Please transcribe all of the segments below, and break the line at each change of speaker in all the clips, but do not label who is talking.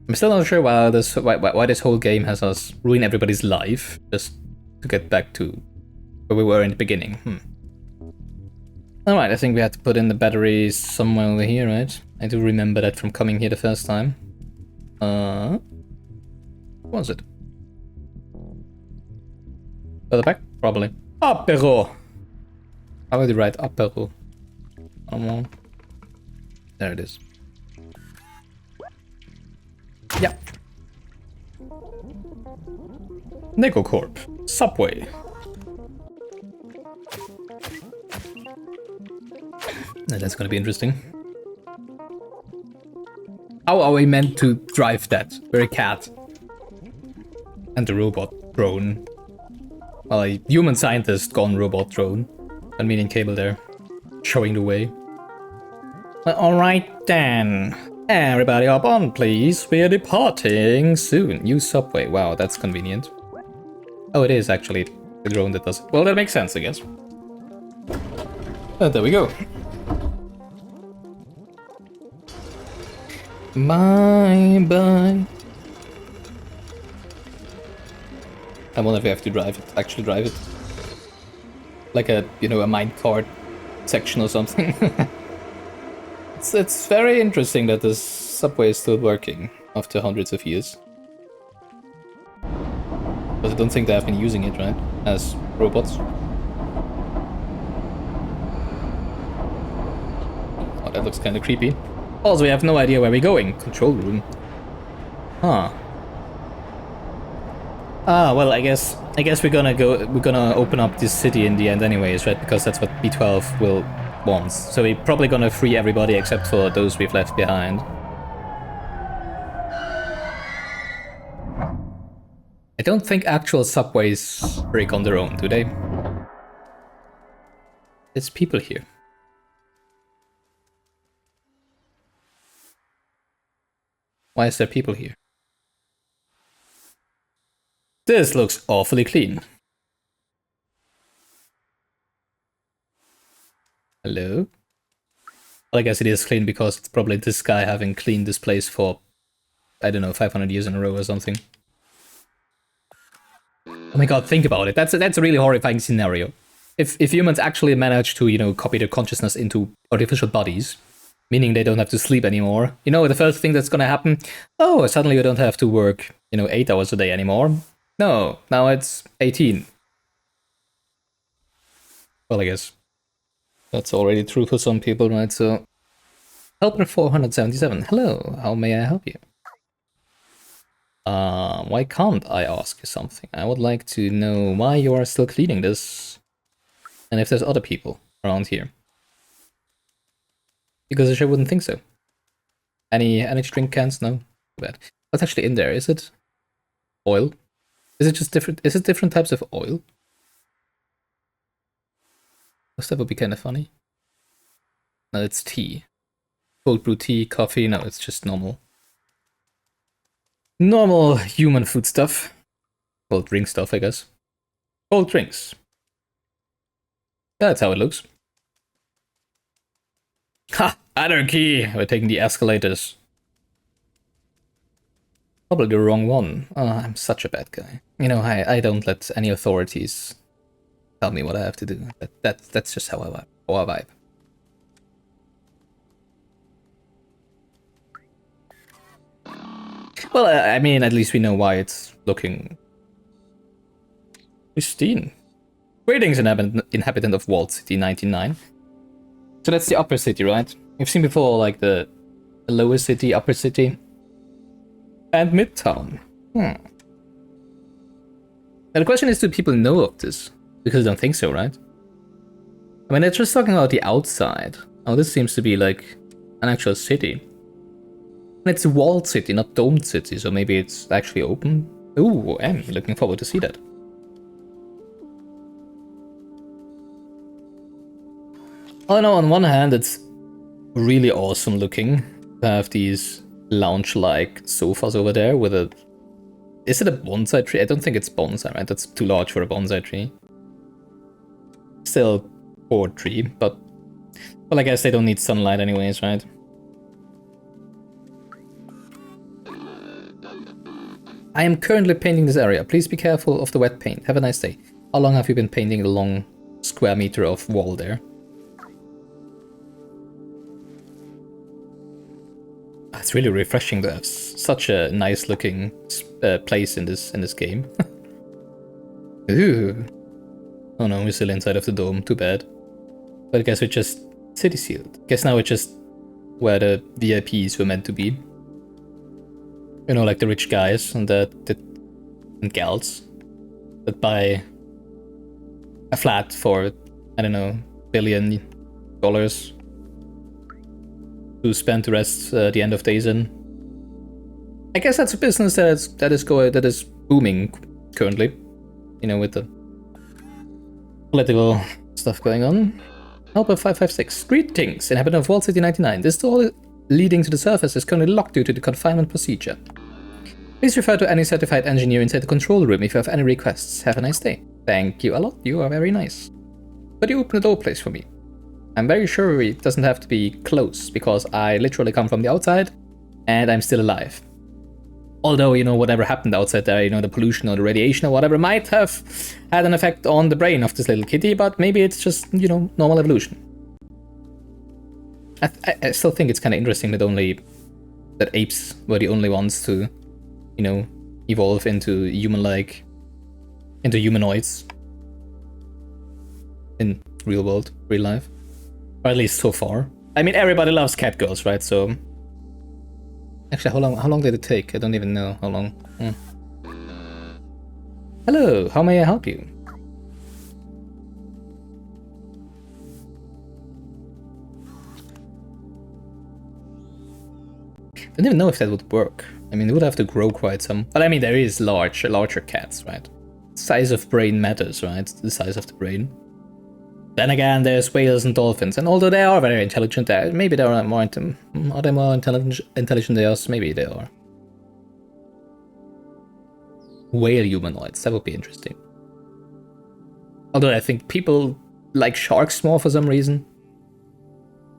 I'm still not sure why this whole game has us ruin everybody's life just to get back to where we were in the beginning. Alright, I think we had to put in the batteries somewhere over here, right? I do remember that from coming here the first time. What was it? Further back? Probably. Apero! How would you write apero? There it is. Yeah. Neko Corp. Subway. That's gonna be interesting. How are we meant to drive that? We're a cat. And the robot drone. Well, a human scientist gone robot drone. Convenient cable there. Showing the way. Well, alright then. Everybody hop on, please. We're departing soon. Use subway. Wow, that's convenient. Oh, it is actually the drone that does it. Well, that makes sense, I guess. And there we go. Bye. I wonder if we have to drive it, actually drive it. Like a, a minecart section or something. It's very interesting that this subway is still working after hundreds of years. But I don't think they have been using it, right? As robots. Oh, that looks kind of creepy. Also, we have no idea where we're going. Control room. Huh. Ah, well, I guess we're gonna open up this city in the end anyways, right? Because that's what B12 will want. So we're probably gonna free everybody except for those we've left behind. I don't think actual subways break on their own, do they? There's people here. Why is there people here? This looks awfully clean. Hello? Well, I guess it is clean because it's probably this guy having cleaned this place for, I don't know, 500 years in a row or something. Oh my god, think about it. That's a really horrifying scenario. If humans actually manage to, copy their consciousness into artificial bodies, meaning they don't have to sleep anymore, the first thing that's gonna happen, oh, suddenly you don't have to work, 8 hours a day anymore. No, now it's 18. Well, I guess that's already true for some people, right? So, Helper 477, hello, how may I help you? Why can't I ask you something? I would like to know why you are still cleaning this, and if there's other people around here. Because I sure wouldn't think so. Any drink cans? No? Too bad. What's actually in there? Is it oil? Is it just different? Is it different types of oil? That would be kind of funny. No, it's tea. Cold brew tea, coffee. No, it's just normal human food stuff. Well, drink stuff, I guess. Cold drinks. That's how it looks. Ha! Anarchy! We're taking the escalators. Probably the wrong one. Oh, I'm such a bad guy. I don't let any authorities tell me what I have to do. That's just how I vibe. Well, I mean, at least we know why it's looking pristine. Greetings, inhabitant of Walled City 99. So that's the upper city, right? You've seen before, like the lower city, upper city, and Midtown. Now the question is, do people know of this? Because I don't think so, right? I mean, they're just talking about the outside. Oh, this seems to be like an actual city. And it's a walled city, not domed city, so maybe it's actually open. Ooh, I'm looking forward to see that. Oh no, on one hand, it's really awesome looking to have these lounge-like sofas over there with a... Is it a bonsai tree? I don't think it's bonsai, right? That's too large for a bonsai tree. Still poor tree, but... Well, I guess they don't need sunlight anyways, right? I am currently painting this area. Please be careful of the wet paint. Have a nice day. How long have you been painting the long square meter of wall there? It's really refreshing to have such a nice looking place in this game. Ooh. Oh no, we're still inside of the dome. Too bad. But I guess we're just city sealed. Guess now we're just where the VIPs were meant to be. You know, like the rich guys and and gals that buy a flat for, I don't know, $1 billion to spend the rest the end of days in. I guess that's a business that is booming currently. You know, with the political stuff going on. Helper 556. Greetings, inhabitant of Wall City 99. This door leading to the surface is currently locked due to the confinement procedure. Please refer to any certified engineer inside the control room if you have any requests. Have a nice day. Thank you a lot. You are very nice. Could you open the door, please, for me? I'm very sure it doesn't have to be close, because I literally come from the outside, and I'm still alive. Although, you know, whatever happened outside there, you know, the pollution or the radiation or whatever might have had an effect on the brain of this little kitty, but maybe it's just, you know, normal evolution. I still think it's kind of interesting that apes were the only ones to, you know, evolve into human-like, into humanoids in real life. Or at least so far. I mean, everybody loves cat girls, right? So actually, how long did it take? I don't even know how long. Hello, how may I help you? I don't even know if that would work. I mean, it would have to grow quite some. But I mean, there is larger cats, right? Size of brain matters, right? The size of the brain. Then again, there's whales and dolphins, and although they are very intelligent, maybe they are more intelligent than us? Maybe they are. Whale humanoids, that would be interesting. Although I think people like sharks more for some reason.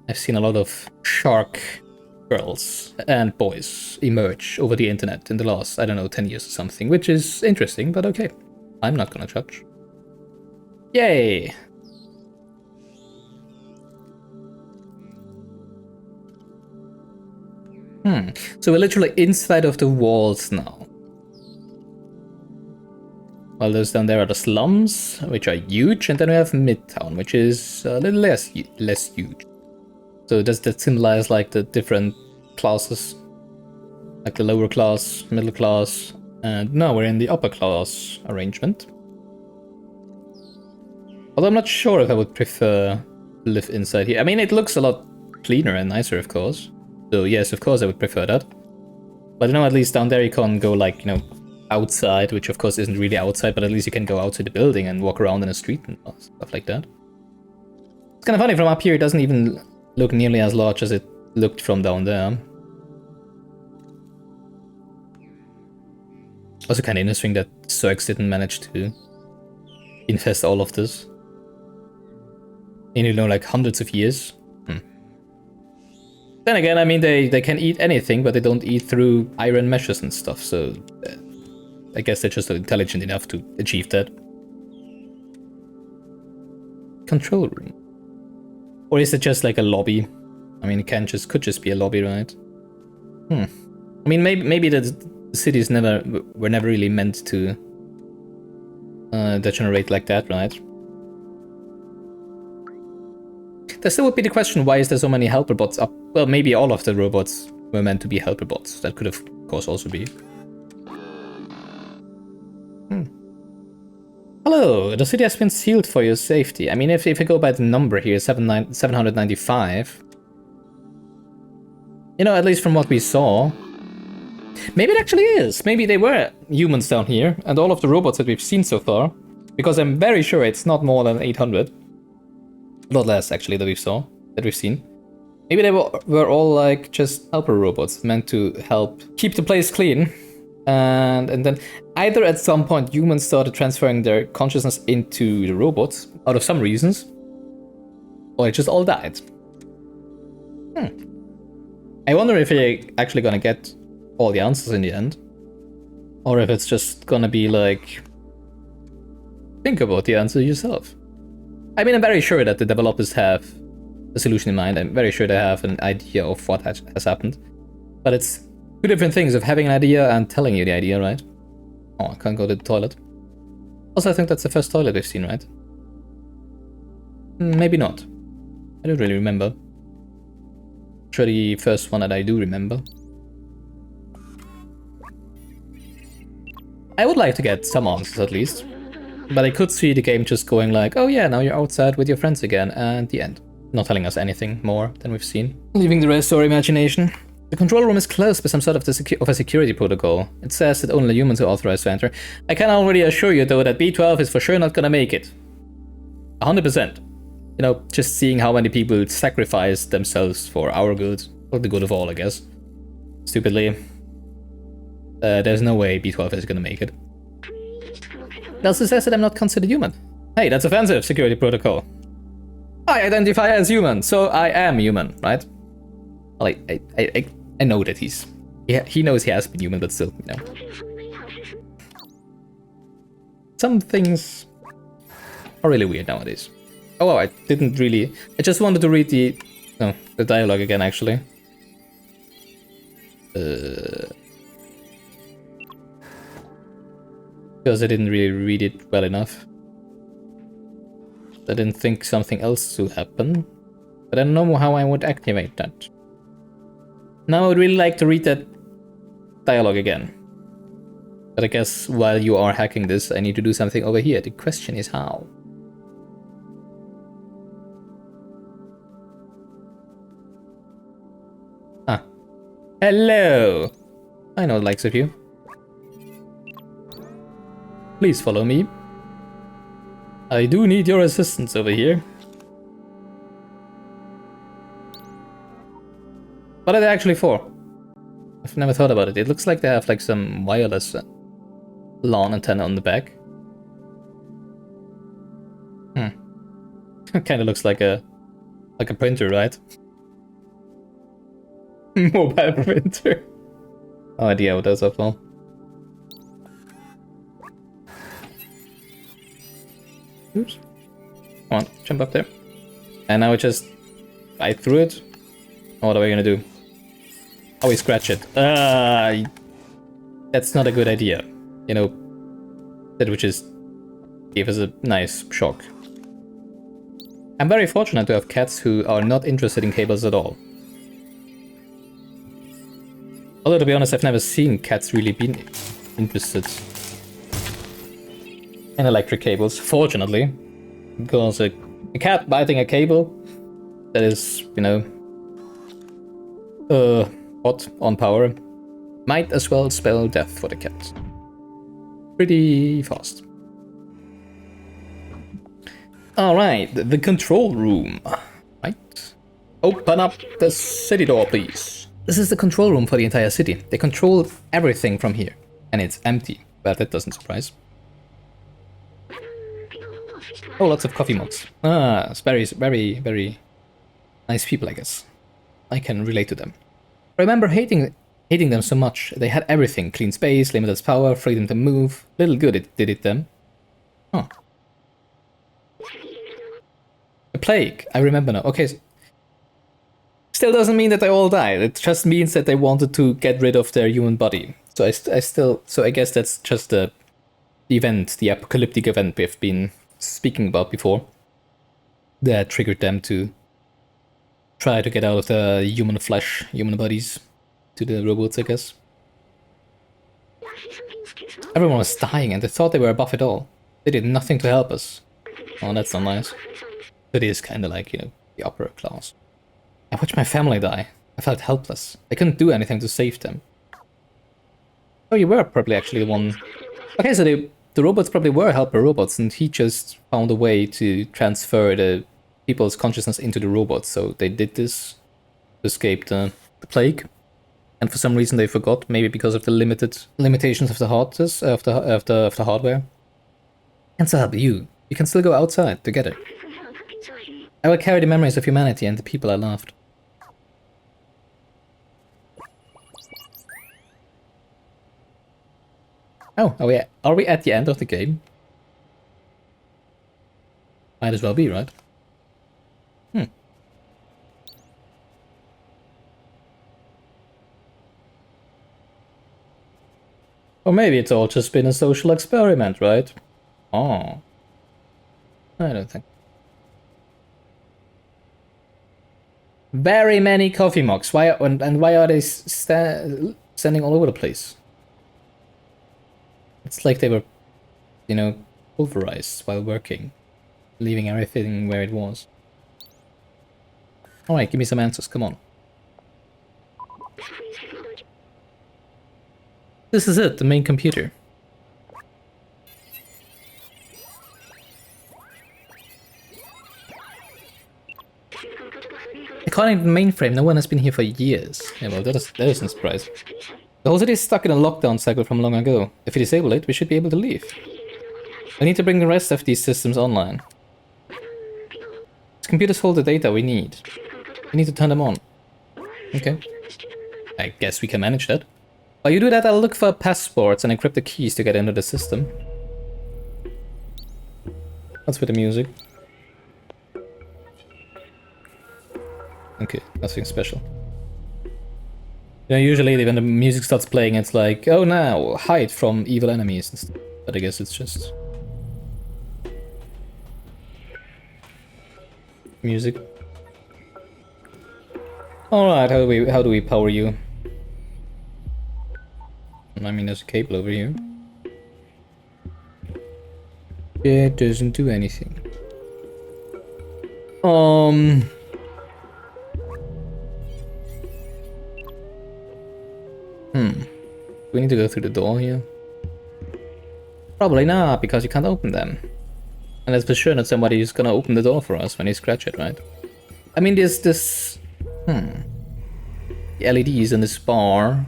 I've seen a lot of shark girls and boys emerge over the internet in the last, I don't know, 10 years or something, which is interesting, but okay. I'm not gonna judge. Yay! So we're literally inside of the walls now. Well, those down there are the slums, which are huge, and then we have Midtown, which is a little less huge. So does that symbolize like the different classes? Like the lower class, middle class, and now we're in the upper class arrangement. Although I'm not sure if I would prefer to live inside here. I mean, it looks a lot cleaner and nicer, of course. So yes, of course I would prefer that. But you know, at least down there you can't go like, you know, outside, which of course isn't really outside, but at least you can go outside the building and walk around in the street and stuff like that. It's kind of funny, from up here it doesn't even look nearly as large as it looked from down there. Also kind of interesting that Zergs didn't manage to infest all of this in, you know, like hundreds of years. Then again, I mean, they can eat anything, but they don't eat through iron meshes and stuff, so I guess they're just intelligent enough to achieve that. Control room. Or is it just like a lobby? I mean, it could just be a lobby, right? I mean, maybe the cities were never really meant to degenerate like that, right? There still would be the question, why is there so many helper bots up? Well, maybe all of the robots were meant to be helper bots. That could, of course, also be. Hello, the city has been sealed for your safety. I mean, if you go by the number here, 795. You know, at least from what we saw. Maybe it actually is. Maybe they were humans down here, and all of the robots that we've seen so far. Because I'm very sure it's not more than 800. A lot less, actually, that we've seen. Maybe they were all like just helper robots meant to help keep the place clean. And then either at some point humans started transferring their consciousness into the robots out of some reasons, or it just all died. I wonder if we're actually gonna get all the answers in the end. Or if it's just gonna be like, think about the answer yourself. I mean, I'm very sure that the developers have a solution in mind. I'm very sure they have an idea of what has happened. But it's two different things of having an idea and telling you the idea, right? Oh, I can't go to the toilet. Also, I think that's the first toilet we've seen, right? Maybe not. I don't really remember. Sure, the first one that I do remember. I would like to get some answers at least. But I could see the game just going like, oh yeah, now you're outside with your friends again, and the end. Not telling us anything more than we've seen. Leaving the rest to our imagination. The control room is closed by some sort of a security protocol. It says that only humans are authorized to enter. I can already assure you though that B12 is for sure not gonna make it. 100%. You know, just seeing how many people sacrifice themselves for our good, or the good of all, I guess. Stupidly. There's no way B12 is gonna make it. It also says that I'm not considered human. Hey, that's offensive, security protocol. I identify as human, so I am human, right? Well, I know that he knows he has been human, but still, you know. Some things are really weird nowadays. Oh, wow, I didn't really... I just wanted to read the dialogue again, actually. Because I didn't really read it well enough. I didn't think something else to happen. But I don't know how I would activate that. Now I would really like to read that dialogue again. But I guess while you are hacking this, I need to do something over here. The question is how. Ah. Hello! I know the likes of you. Please follow me. I do need your assistance over here. What are they actually for? I've never thought about it. It looks like they have like some wireless LAN antenna on the back. Kind of looks like a printer, right? Mobile printer. No idea what those are for. Oops. Come on, jump up there. And now I threw it. What are we gonna do? Oh, we scratch it. That's not a good idea. You know, that would just give us a nice shock. I'm very fortunate to have cats who are not interested in cables at all. Although, to be honest, I've never seen cats really being interested in electric cables, fortunately. Because a cat biting a cable that is, you know, hot on power might as well spell death for the cat. Pretty fast. Alright, the control room. Right. Open up the city door, please. This is the control room for the entire city. They control everything from here. And it's empty. But that doesn't surprise. Oh, lots of coffee mugs. Ah, it's very, very nice people, I guess. I can relate to them. I remember hating them so much. They had everything. Clean space, limitless power, freedom to move. Little good it did it them. Oh. A plague. I remember now. Okay. Still doesn't mean that they all died. It just means that they wanted to get rid of their human body. So I guess that's just the event, the apocalyptic event we've been speaking about before. That triggered them to try to get out of the human flesh, human bodies, to the robots, I guess. Everyone was dying and they thought they were above it all. They did nothing to help us. Oh, that's not nice. It is kind of like, you know, the upper class. I watched my family die. I felt helpless. I couldn't do anything to save them. Oh, you were probably actually the one... Okay, so the robots probably were helper robots, and he just found a way to transfer the people's consciousness into the robots. So they did this to escape the plague. And for some reason they forgot, maybe because of the limitations of the hardware. And so help you. You can still go outside together. I will carry the memories of humanity and the people I loved. Oh, are we at the end of the game? Might as well be, right? Hmm. Or maybe it's all just been a social experiment, right? Oh. I don't think. Very many coffee mugs. Why and why are they standing all over the place? It's like they were, you know, pulverized while working, leaving everything where it was. Alright, give me some answers, come on. This is it, the main computer. According to the mainframe, no one has been here for years. Yeah, well, that isn't a surprise. The whole city is stuck in a lockdown cycle from long ago. If we disable it, we should be able to leave. We need to bring the rest of these systems online. These computers hold the data we need. We need to turn them on. Okay. I guess we can manage that. While you do that, I'll look for passports and encrypt the keys to get into the system. What's with the music? Okay, nothing special. You know, usually when the music starts playing, it's like, oh no, hide from evil enemies and stuff. But I guess it's just music. Alright, how do we power you? I mean, there's a cable over here. It doesn't do anything. We need to go through the door here? Probably not, because you can't open them. And that's for sure not somebody who's gonna open the door for us when you scratch it, right? I mean, there's this... The LEDs in this bar.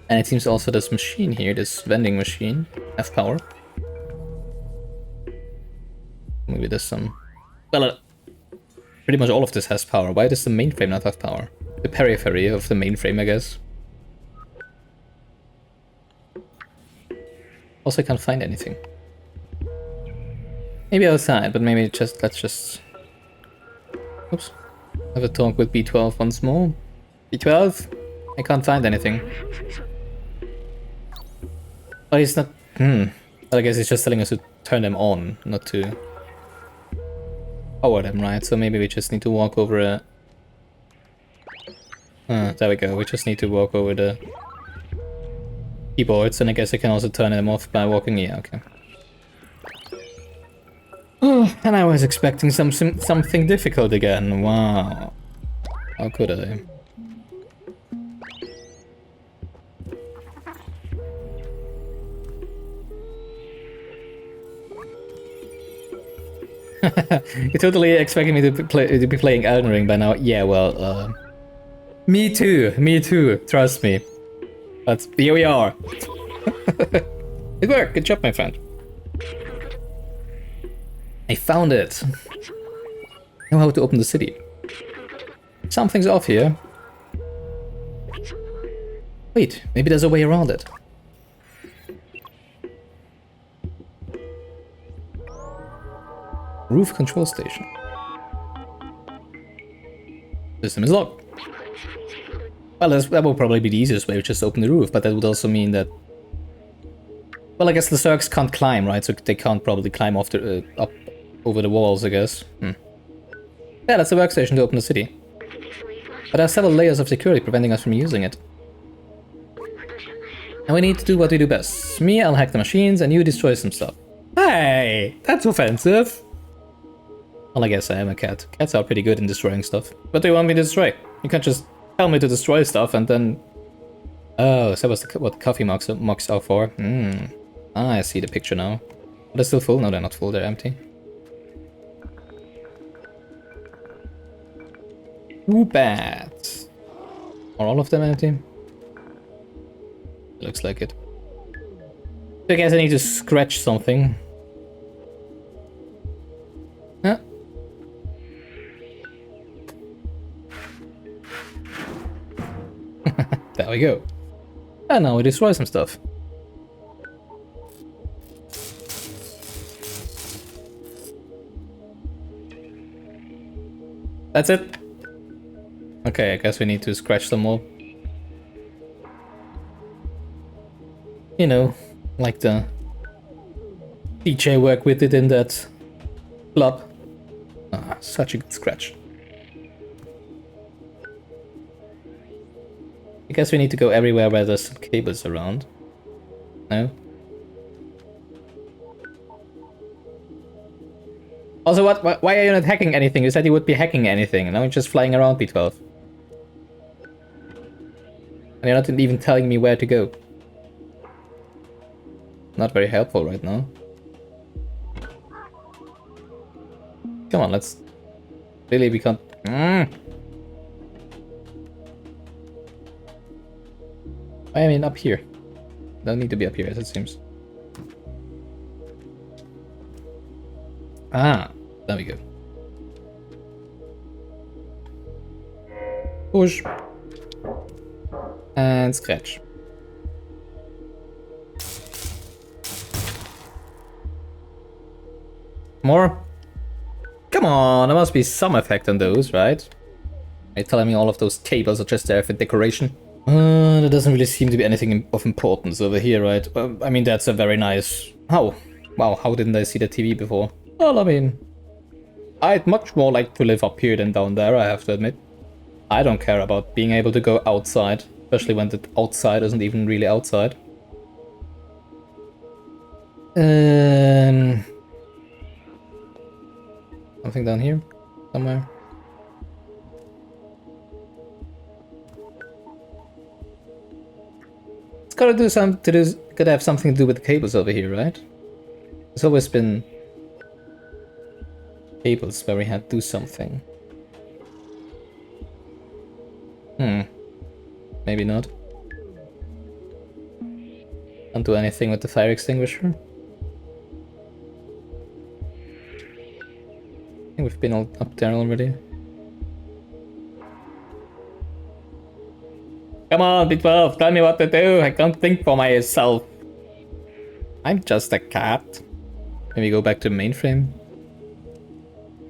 And it seems also this machine here, this vending machine, have power. Maybe there's some... Well, pretty much all of this has power. Why does the mainframe not have power? The periphery of the mainframe, I guess. Also, I can't find anything. Maybe outside, but maybe let's just... Oops. Have a talk with B12 once more. B12? I can't find anything. Oh, he's not... Well, I guess he's just telling us to turn them on, not to power them, right? So maybe we just need to walk over a... there we go. We just need to walk over the keyboards, and I guess I can also turn them off by walking... Yeah, okay. Oh, and I was expecting something difficult again. Wow. How could I? You totally expected me to be playing Elden Ring by now. Yeah, well, me too, trust me. But here we are. It worked, good job, my friend. I found it. I know how to open the city. Something's off here. Wait, maybe there's a way around it. Roof control station. System is locked. Well, that will probably be the easiest way, just open the roof, but that would also mean that... Well, I guess the Zergs can't climb, right? So they can't probably climb off the, up over the walls, I guess. Yeah, that's the workstation to open the city. But there are several layers of security preventing us from using it. And we need to do what we do best. Me, I'll hack the machines, and you destroy some stuff. Hey, that's offensive. Well, I guess I am a cat. Cats are pretty good in destroying stuff. What do you want me to destroy? You can't just tell me to destroy stuff and then... Oh, so that's what the coffee mugs are for. Ah, I see the picture now. Are they still full? No, they're not full, they're empty. Ooh, bad. Are all of them empty? Looks like it. So I guess I need to scratch something. Huh? There we go. And now we destroy some stuff. That's it? Okay, I guess we need to scratch some more. You know, like the DJ work we did in that club. Ah, such a good scratch. I guess we need to go everywhere where there's some cables around. No? Also, why are you not hacking anything? You said you would be hacking anything, and now you're just flying around, B12. And you're not even telling me where to go. Not very helpful right now. Come on, let's... Really, we can't... I mean, up here. Don't need to be up here, as it seems. Ah, there we go. Push. And scratch. More? Come on, there must be some effect on those, right? Are you telling me all of those cables are just there for decoration? There doesn't really seem to be anything of importance over here, right? I mean, that's a very nice... How? Wow, how didn't I see the TV before? Well, I mean... I'd much more like to live up here than down there, I have to admit. I don't care about being able to go outside, especially when the outside isn't even really outside. Something down here? Somewhere? It's gotta have something to do with the cables over here, right? There's always been cables where we had to do something. Maybe not. Can't do anything with the fire extinguisher. I think we've been all up there already. Come on, B12, tell me what to do. I can't think for myself. I'm just a cat. Can we go back to mainframe?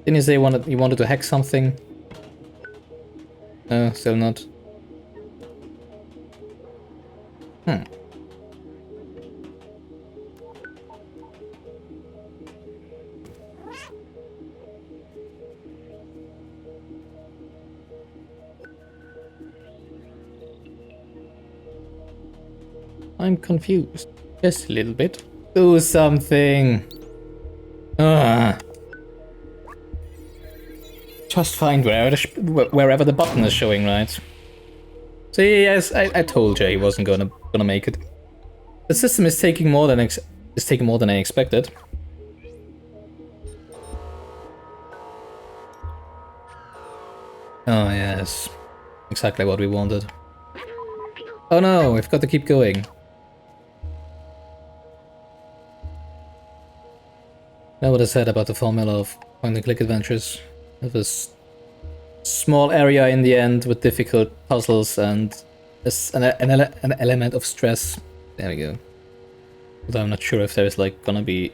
Didn't you say you wanted to hack something? No, still not. I'm confused. Just a little bit. Do something. Just find wherever the button is showing, right? See, yes, I told you he wasn't gonna make it. The system is taking more than I expected. Oh yes, exactly what we wanted. Oh no, we've got to keep going. Know what I said about the formula of point-and-click adventures? Have a small area in the end with difficult puzzles and an element of stress. There we go. Although I'm not sure if there's like gonna be...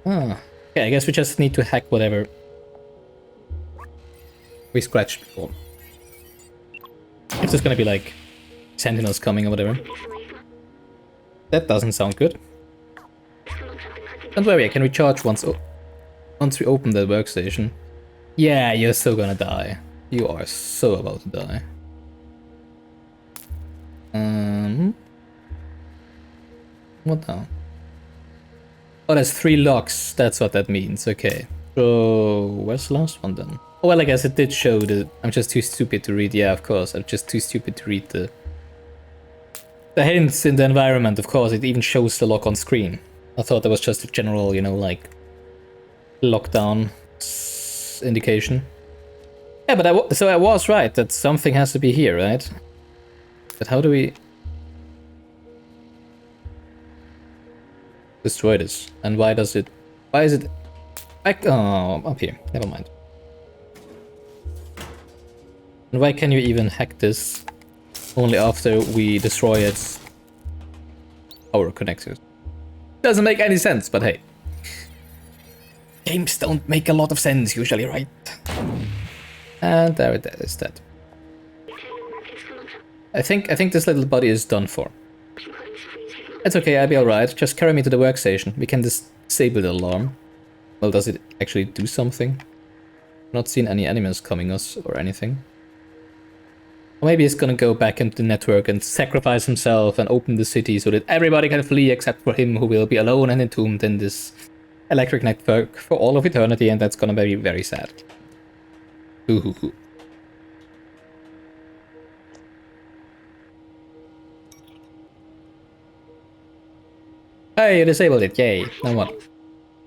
Okay, I guess we just need to hack whatever we scratched before. If there's gonna be like sentinels coming or whatever. That doesn't sound good. Don't worry, I can recharge once we open the workstation. Yeah, you're so gonna die. You are so about to die. What now? Oh, there's 3 locks. That's what that means. Okay. So, where's the last one then? Oh, well, I guess it did show the... I'm just too stupid to read. Yeah, of course. I'm just too stupid to read the hints in the environment. Of course, it even shows the lock on screen. I thought that was just a general, you know, like, lockdown indication. Yeah, but so I was right, that something has to be here, right? But how do we destroy this? And why is it back? Oh, up here, never mind. And why can you even hack this only after we destroy its power connectors? Doesn't make any sense, but hey. Games don't make a lot of sense usually, right? And there it is, dead. I think this little body is done for. It's okay, I'll be alright. Just carry me to the workstation. We can disable the alarm. Well, does it actually do something? Not seen any enemies coming us or anything. Or maybe he's gonna go back into the network and sacrifice himself and open the city so that everybody can flee except for him, who will be alone and entombed in this electric network for all of eternity, and that's gonna be very sad. Ooh. Hey, you disabled it, yay. Now what?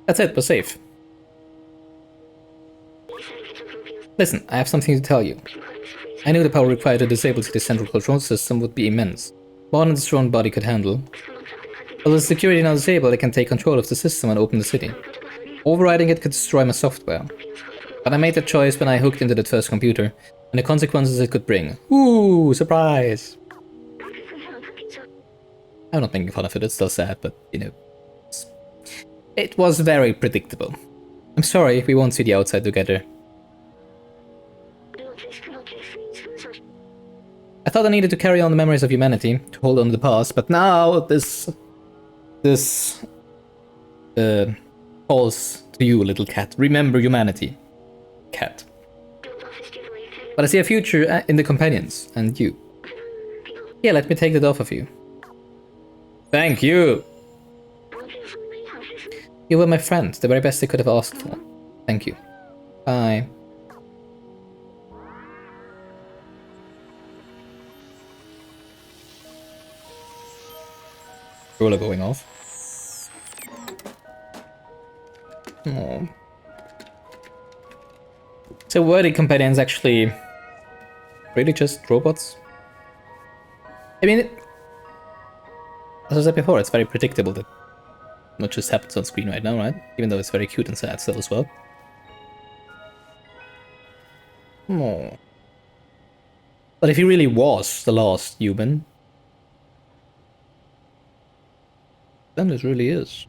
That's it, we're safe. Listen, I have something to tell you. I knew the power required to disable the central control system would be immense, more than the strong body could handle. But with security now disabled, I can take control of the system and open the city. Overriding it could destroy my software. But I made that choice when I hooked into that first computer, and the consequences it could bring. Ooh, surprise! I'm not making fun of it, it's still sad, but, you know. It was very predictable. I'm sorry, we won't see the outside together. I thought I needed to carry on the memories of humanity, to hold on to the past, but now this calls to you, little cat. Remember humanity. Cat. But I see a future in the companions, and you. Yeah, let me take that off of you. Thank you! You were my friend, the very best I could have asked for. Thank you. Bye. Ruler going off. Oh. So were the companions actually really just robots? I mean, as I said before, it's very predictable that what just happens on screen right now, right? Even though it's very cute and sad still as well. Oh. But if he really was the last human, then it really is.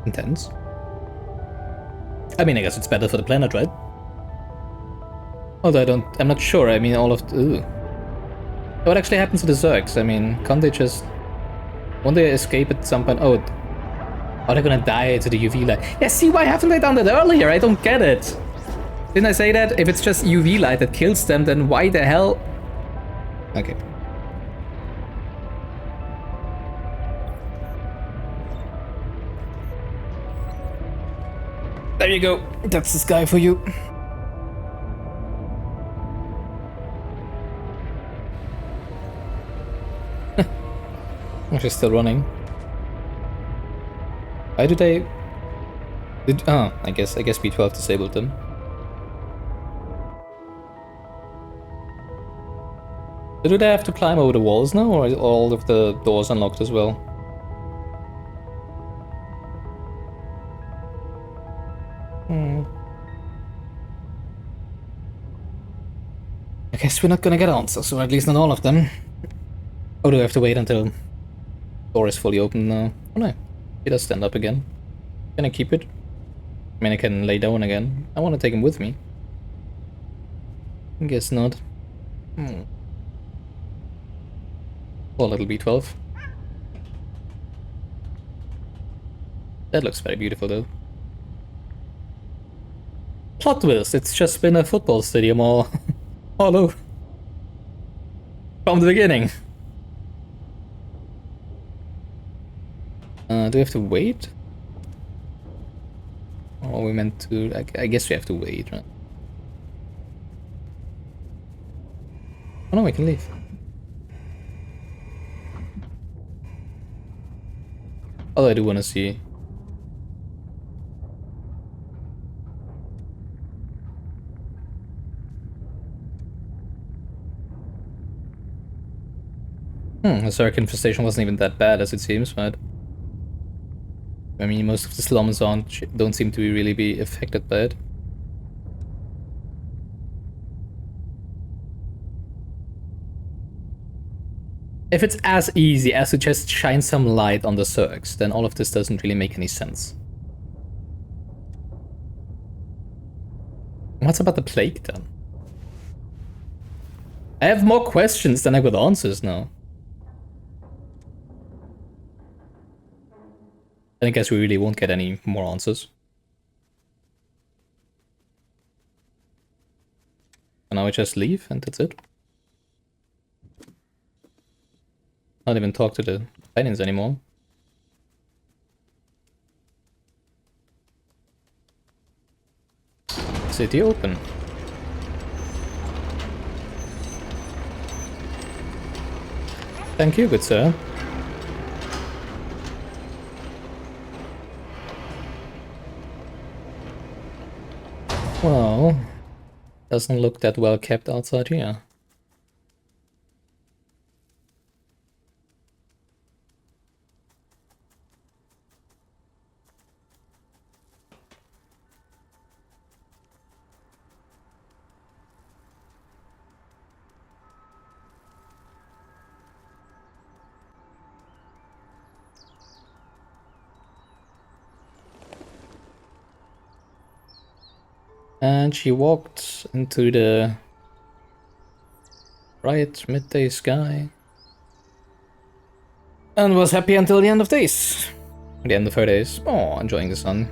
Intense. I mean, I guess it's better for the planet, right? Although I'm not sure, I mean, all of ooh. What actually happens to the Zergs? I mean, can't they just... Won't they escape at some point? Oh, are they gonna die to the UV light? Yeah, see, why haven't they done that earlier? I don't get it. Didn't I say that? If it's just UV light that kills them, then why the hell? Okay. There you go. That's this guy for you. She's still running. Why do they... I guess B12 disabled them. So do they have to climb over the walls now, or are all of the doors unlocked as well? I guess we're not gonna get answers, or at least not all of them. Or do we have to wait until the door is fully open now? Oh no, it does stand up again. Can I keep it? I mean, I can lay down again. I want to take him with me. I guess not. Poor little B12. That looks very beautiful though. Plot twist, it's just been a football stadium all over. From the beginning. Do we have to wait? Or we meant to... I guess we have to wait, right? Oh no, we can leave. Although I do want to see... the Zerg infestation wasn't even that bad as it seems, right? I mean, most of the slums don't seem to really be affected by it. If it's as easy as to just shine some light on the Zergs, then all of this doesn't really make any sense. What's about the plague then? I have more questions than I got answers now. I guess we really won't get any more answers. And now we just leave and that's it. Not even talk to the Titans anymore. City open. Thank you, good sir. Well, doesn't look that well kept outside here. And she walked into the bright midday sky and was happy until the end of days. The end of her days. Oh, enjoying the sun.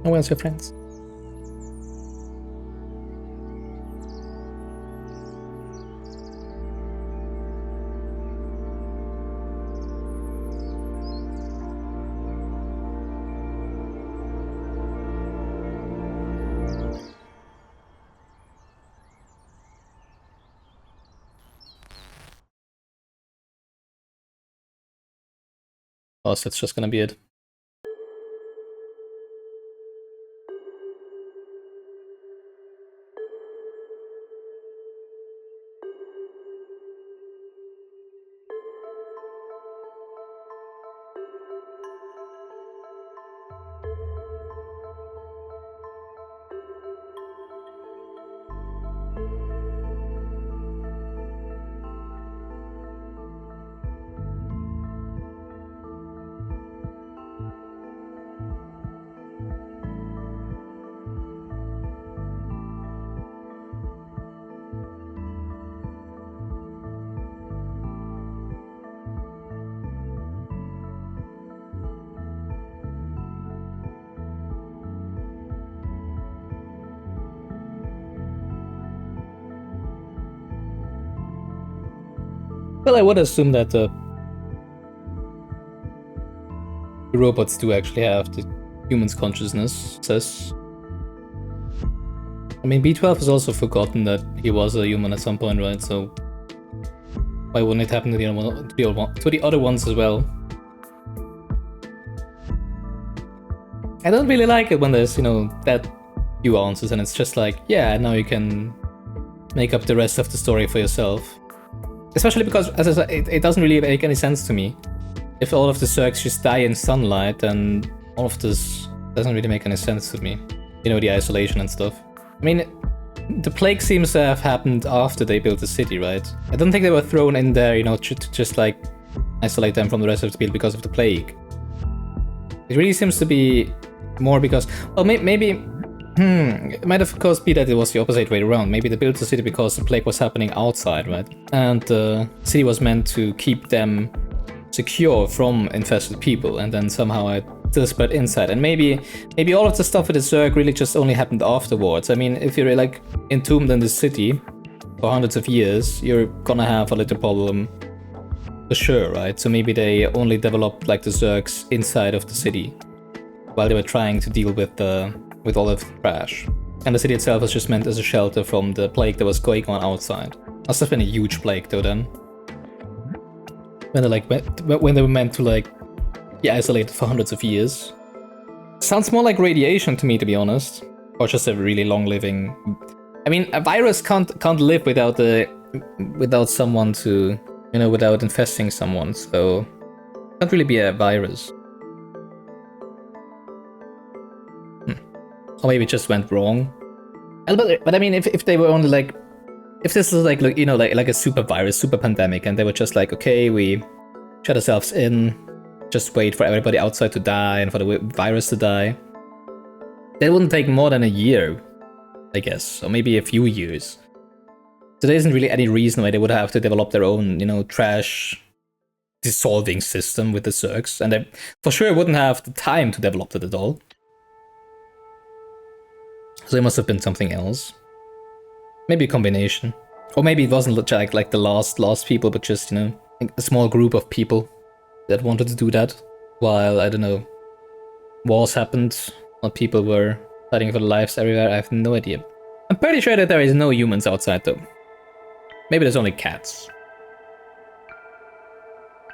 And where's your friends? Oh, so that's just gonna be it. Well, I would assume that the robots do actually have the human's consciousness. I mean, B12 has also forgotten that he was a human at some point, right? So why wouldn't it happen to the other ones as well? I don't really like it when there's, you know, that few answers and it's just like, yeah, now you can make up the rest of the story for yourself. Especially because, as I said, it doesn't really make any sense to me. If all of the Zergs just die in sunlight, then all of this doesn't really make any sense to me. You know, the isolation and stuff. I mean, the plague seems to have happened after they built the city, right? I don't think they were thrown in there, you know, to just like isolate them from the rest of the field because of the plague. It really seems to be more because, well, maybe it might of course be that it was the opposite way around. Maybe they built the city because the plague was happening outside, right? And the city was meant to keep them secure from infested people, and then somehow it still spread inside. And maybe all of the stuff with the Zerg really just only happened afterwards. I mean, if you're like entombed in the city for hundreds of years, you're gonna have a little problem for sure, right? So maybe they only developed like the Zergs inside of the city while they were trying to deal with all of the trash. And the city itself was just meant as a shelter from the plague that was going on outside. Must have been a huge plague though then. When they were meant to like be isolated for hundreds of years. Sounds more like radiation to me, to be honest. Or just a really long living. I mean, a virus can't live without someone to, you know, without infesting someone, so it can't really be a virus. Or maybe it just went wrong. But I mean, if they were only like, if this is like, you know, like a super virus, super pandemic, and they were just like, okay, we shut ourselves in, just wait for everybody outside to die and for the virus to die. That wouldn't take more than a year, I guess, or maybe a few years. So there isn't really any reason why they would have to develop their own, you know, trash dissolving system with the Zergs, and they for sure wouldn't have the time to develop it at all. So it must have been something else. Maybe a combination. Or maybe it wasn't like the last people, but just, you know, a small group of people that wanted to do that. While, I don't know, wars happened, or people were fighting for their lives everywhere, I have no idea. I'm pretty sure that there is no humans outside though. Maybe there's only cats.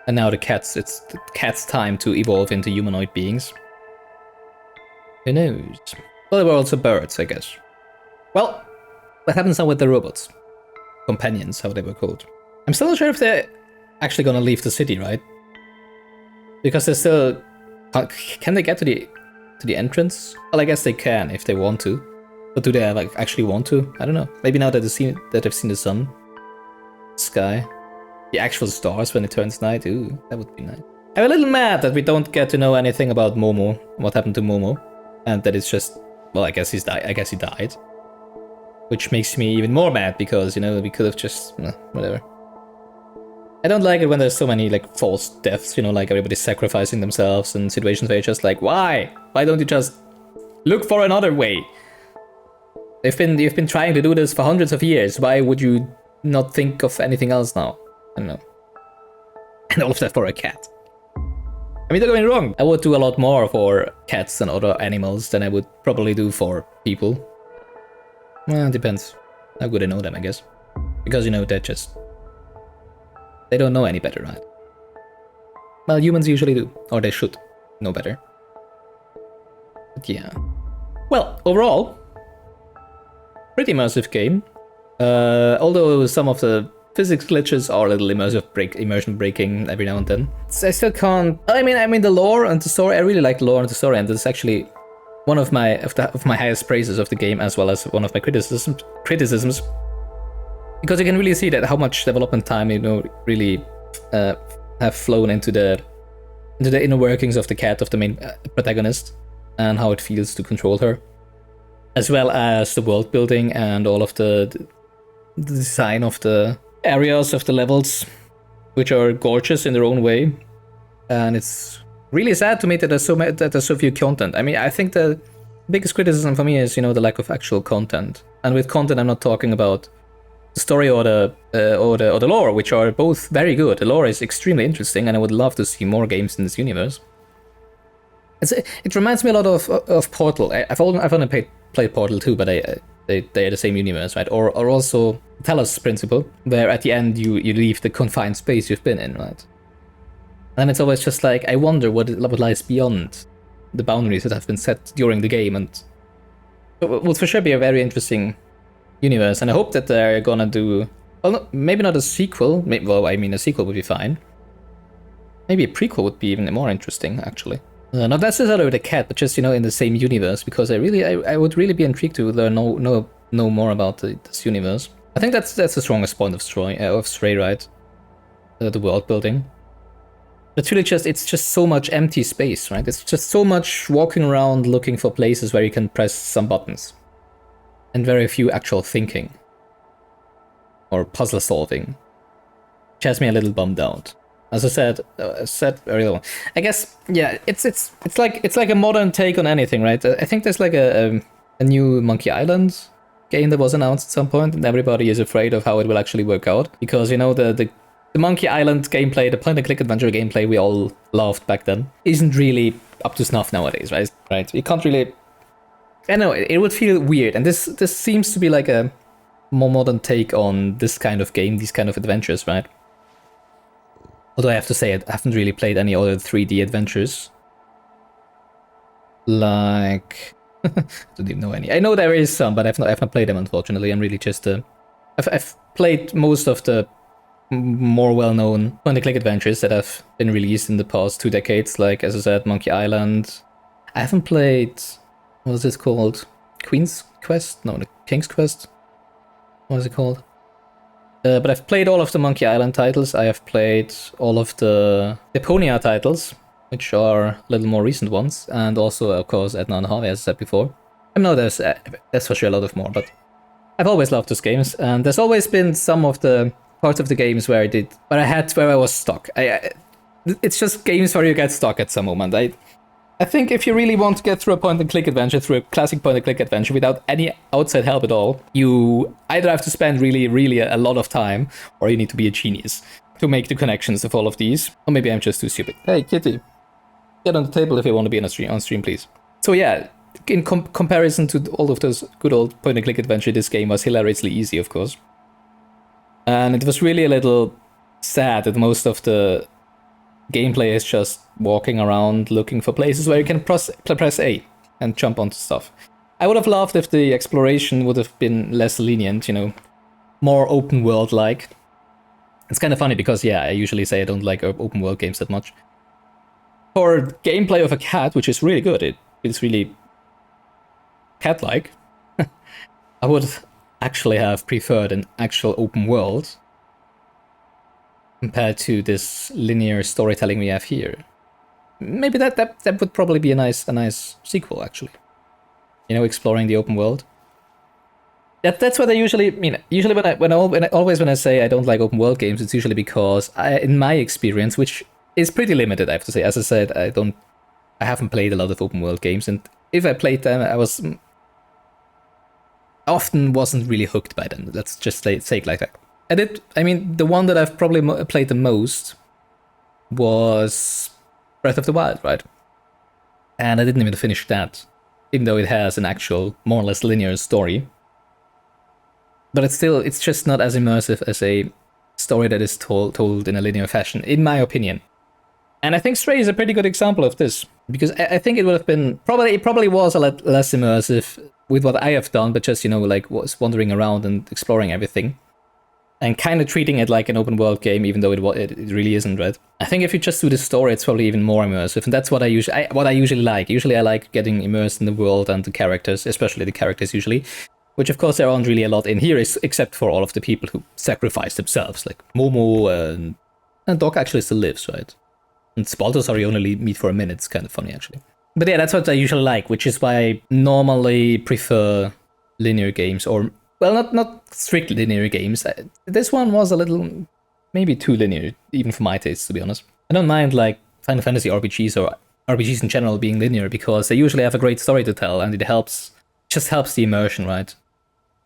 And now it's the cat's time to evolve into humanoid beings. Who knows? Well, there were also birds, I guess. Well, what happens now with the robots? Companions, how they were called. I'm still not sure if they're actually gonna leave the city, right? Because they're still... Can they get to the entrance? Well, I guess they can if they want to. But do they like actually want to? I don't know. Maybe now that they've seen the sun, sky, the actual stars when it turns night. Ooh, that would be nice. I'm a little mad that we don't get to know anything about Momo, what happened to Momo, and that it's just, well, I guess he died. Which makes me even more mad because, you know, we could have just, whatever. I don't like it when there's so many like false deaths, you know, like everybody's sacrificing themselves in situations where you're just like, why? Why don't you just look for another way? You've been trying to do this for hundreds of years. Why would you not think of anything else now? I don't know. And all of that for a cat. I mean, don't get me wrong. I would do a lot more for cats and other animals than I would probably do for people. Well, it depends how good I know them, I guess. Because, you know, they don't know any better, right? Well, humans usually do. Or they should know better. But yeah. Well, overall, pretty immersive game. Although some of the physics glitches are a little immersion breaking every now and then. I still can't... I mean the lore and the story, I really like the lore and the story, and it's actually one of my highest praises of the game, as well as one of my criticisms. Because you can really see that how much development time, you know, really have flown into the inner workings of the cat, of the main protagonist, and how it feels to control her, as well as the world building and all of the design of the areas of the levels, which are gorgeous in their own way. And it's really sad to me that there's so few content. I mean, I think the biggest criticism for me is, you know, the lack of actual content. And with content, I'm not talking about the story or the lore, which are both very good. The lore is extremely interesting, and I would love to see more games in this universe. It reminds me a lot of Portal. I've only played Portal 2, but they're the same universe, right? Or also Talos Principle, where at the end you leave the confined space you've been in, right? And it's always just like, I wonder what lies beyond the boundaries that have been set during the game, and it would for sure be a very interesting universe. And I hope that they're gonna do, well, no, maybe not a sequel. Well, I mean, a sequel would be fine. Maybe a prequel would be even more interesting, actually. Not necessarily with a cat, but just, you know, in the same universe, because I would really be intrigued to learn know more about this universe. I think that's the strongest point of Stray, right? The world building. It's really it's just so much empty space, right? It's just so much walking around looking for places where you can press some buttons. And very few actual thinking. Or puzzle solving. Which has me a little bummed out. As I said earlier, I guess, yeah, it's like a modern take on anything, right? I think there's like a new Monkey Island game that was announced at some point, and everybody is afraid of how it will actually work out, because, you know, the Monkey Island gameplay, the point-and-click adventure gameplay we all loved back then, isn't really up to snuff nowadays, right? Right? You can't really... I know, it would feel weird, and this seems to be like a more modern take on this kind of game, these kind of adventures, right? Although I have to say, I haven't really played any other 3D adventures. Like... I don't even know any. I know there is some, but I've not played them, unfortunately. I'm really just... I've played most of the more well-known point-and-click adventures that have been released in the past 2 decades, like, as I said, Monkey Island. I haven't played... What was this called? Queen's Quest? No, the King's Quest? What is it called? But I've played all of the Monkey Island titles. I have played all of the Deponia titles, which are a little more recent ones. And also, of course, Edna and Harvey, as I said before. I know there's for sure a lot of more, but I've always loved those games. And there's always been some of the parts of the games where I was stuck. It's just games where you get stuck at some moment. I think if you really want to get through a point-and-click adventure, through a classic point-and-click adventure without any outside help at all, you either have to spend really, really a lot of time, or you need to be a genius to make the connections of all of these. Or maybe I'm just too stupid. Hey, kitty, get on the table if you want to be on stream, please. So yeah, in comparison to all of those good old point-and-click adventure, this game was hilariously easy, of course. And it was really a little sad that most of the gameplay is just walking around looking for places where you can press A and jump onto stuff. I would have loved if the exploration would have been less lenient, more open world like. It's kind of funny because, yeah, I usually say I don't like open world games that much. For gameplay of a cat, which is really good, it's really cat-like, I would actually have preferred an actual open world compared to this linear storytelling we have here. Maybe that would probably be a nice sequel, actually. Exploring the open world. That's what I usually mean. Usually when I say I don't like open world games, it's usually because in my experience, which is pretty limited, I have to say. As I said, I haven't played a lot of open world games, and if I played them, I often wasn't really hooked by them. Let's just say it like that. The one that I've probably played the most was Breath of the Wild, right? And I didn't even finish that, even though it has an actual, more or less linear story. But it's just not as immersive as a story that is told in a linear fashion, in my opinion. And I think Stray is a pretty good example of this, because I think it would have been, it probably was a lot less immersive with what I have done, but just, was wandering around and exploring everything. And kind of treating it like an open world game, even though it really isn't, right? I think if you just do the story, it's probably even more immersive, and that's what I usually like. Usually I like getting immersed in the world and the characters, especially the characters usually, which of course there aren't really a lot in here, except for all of the people who sacrifice themselves, like Momo, and Doc actually still lives, right? And Spaltos you only meet for a minute. It's kind of funny, actually. But yeah, that's what I usually like, which is why I normally prefer linear games, or well, not strictly linear games. This one was a little, maybe too linear, even for my taste, to be honest. I don't mind like Final Fantasy RPGs or RPGs in general being linear, because they usually have a great story to tell, and it just helps the immersion, right?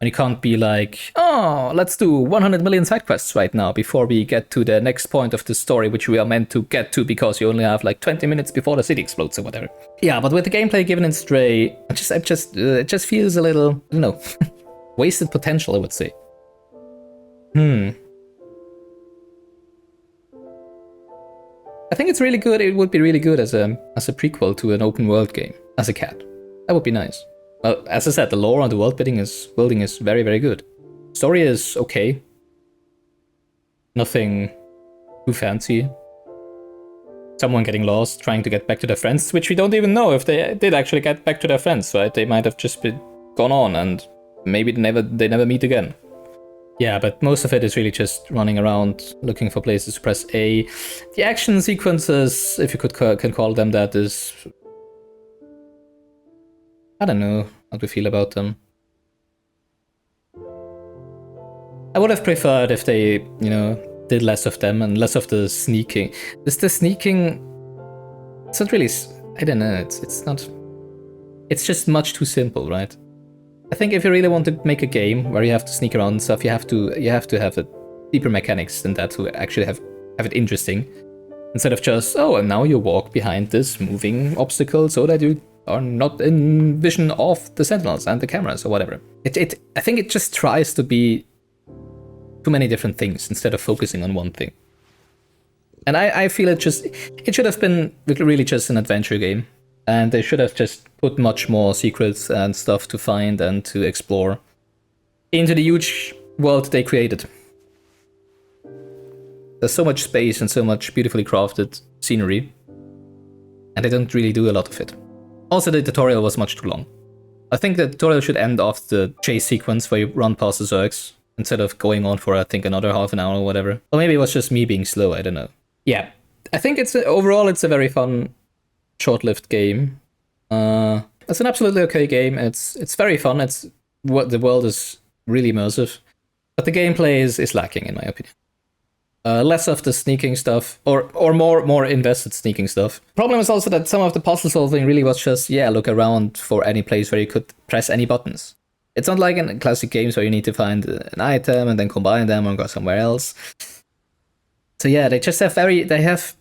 And you can't be like, oh, let's do 100 million side quests right now before we get to the next point of the story, which we are meant to get to because you only have like 20 minutes before the city explodes or whatever. Yeah, but with the gameplay given in Stray, it just feels a little, I don't know, wasted potential, I would say. I think it's really good. It would be really good as a prequel to an open world game, as a cat. That would be nice. Well, as I said, the lore and the world building is very, very good. Story is okay. Nothing too fancy. Someone getting lost, trying to get back to their friends, which we don't even know if they did actually get back to their friends, right? They might have just gone on and maybe they never meet again. Yeah, but most of it is really just running around looking for places to press A. The action sequences, if you can call them that, is... I don't know how to feel about them. I would have preferred if they, did less of them and less of the sneaking. The sneaking... It's not really... I don't know, it's not... It's just much too simple, right? I think if you really want to make a game where you have to sneak around and stuff, you have to have a deeper mechanics than that to actually have it interesting. Instead of just, oh, and now you walk behind this moving obstacle so that you are not in vision of the sentinels and the cameras or whatever. I think it just tries to be too many different things instead of focusing on one thing. And I feel it should have been really just an adventure game. And they should have just put much more secrets and stuff to find and to explore into the huge world they created. There's so much space and so much beautifully crafted scenery, and they don't really do a lot of it. Also, the tutorial was much too long. I think the tutorial should end off the chase sequence where you run past the Zergs instead of going on for, I think, another half an hour or whatever. Or maybe it was just me being slow, I don't know. Yeah, I think overall it's a very fun, short-lived game. It's an absolutely okay game. It's very fun. The world is really immersive, but the gameplay is lacking in my opinion. Less of the sneaking stuff, or more invested sneaking stuff. Problem is also that some of the puzzle solving really was just, look around for any place where you could press any buttons. It's not like in classic games where you need to find an item and then combine them or go somewhere else. So yeah, they have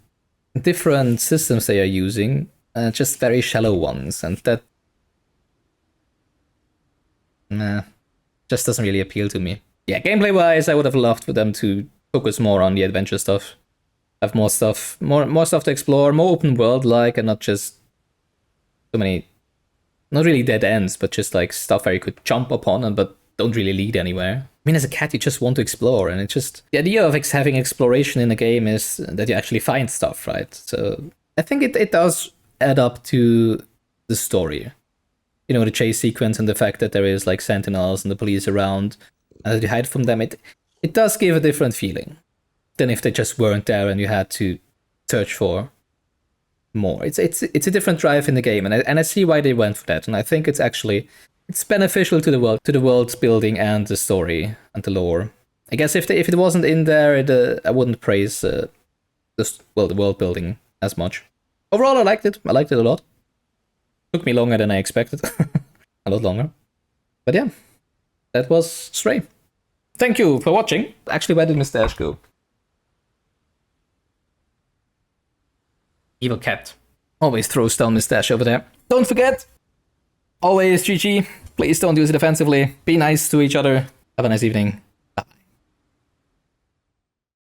different systems they are using, just very shallow ones, and that just doesn't really appeal to me. Yeah, gameplay wise, I would have loved for them to focus more on the adventure stuff, have more stuff to explore, more open world like, and not just so many, not really dead ends, but just like stuff where you could jump upon but don't really lead anywhere. I mean, as a cat, you just want to explore, and it's just the idea of having exploration in a game is that you actually find stuff, right? So I think it does add up to the story. You know, the chase sequence and the fact that there is like sentinels and the police around, and that you hide from them. It does give a different feeling than if they just weren't there and you had to search for more. It's a different drive in the game, and I see why they went for that. And I think it's beneficial to the world building and the story and the lore. I guess if it wasn't in there, I wouldn't praise the world building as much. Overall, I liked it. I liked it a lot. Took me longer than I expected, a lot longer. But yeah, that was Stray. Thank you for watching. Actually, where did Moustache go? Evil cat. Always throws down Moustache over there. Don't forget, always GG. Please don't use it offensively. Be nice to each other. Have a nice evening.